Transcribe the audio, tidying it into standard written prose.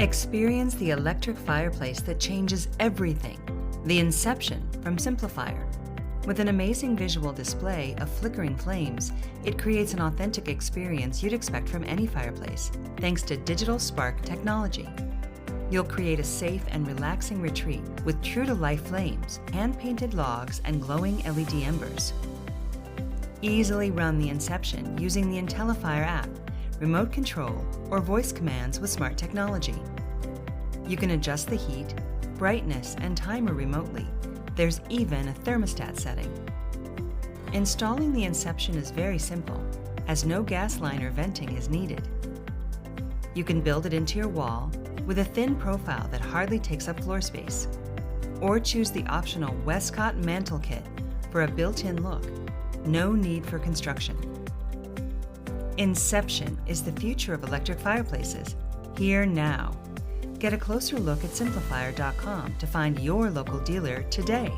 Experience the electric fireplace that changes everything. The Inception from SimpliFire. With an amazing visual display of flickering flames, it creates an authentic experience you'd expect from any fireplace, thanks to digital spark technology. You'll create a safe and relaxing retreat with true-to-life flames, hand-painted logs, and glowing LED embers. Easily run the Inception using the IntelliFire app, remote control, or voice commands with smart technology. You can adjust the heat, brightness, and timer remotely. There's even a thermostat setting. Installing the Inception is very simple, as no gas line or venting is needed. You can build it into your wall with a thin profile that hardly takes up floor space, or choose the optional Wescott Mantel Kit for a built-in look. No need for construction. Inception is the future of electric fireplaces, here now. Get a closer look at SimpliFire.com to find your local dealer today.